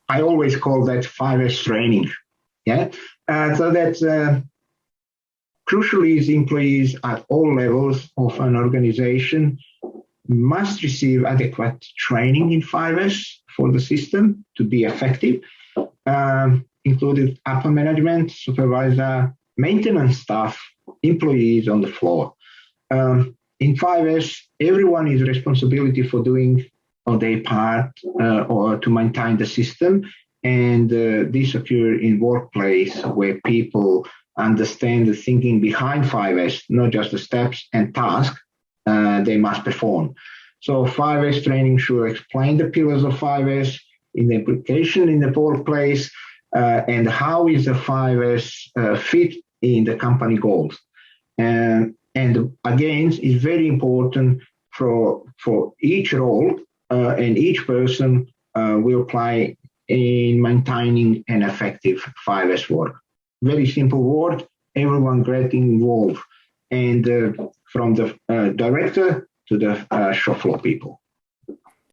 I always call that 5S training. Yeah, so that's crucially is employees at all levels of an organization must receive adequate training in 5S for the system to be effective, including upper management, supervisor, maintenance staff, employees on the floor. In 5S, everyone is responsibility for doing their part or to maintain the system, and this occurs in workplace where people understand the thinking behind 5S, not just the steps and tasks they must perform. So 5S training should explain the pillars of 5S in the application in the workplace and how is the 5S fit in the company goals. And again, it's very important for each role and each person will play in maintaining an effective 5S work. Very simple word, everyone getting involved. And from the director to the shop floor people.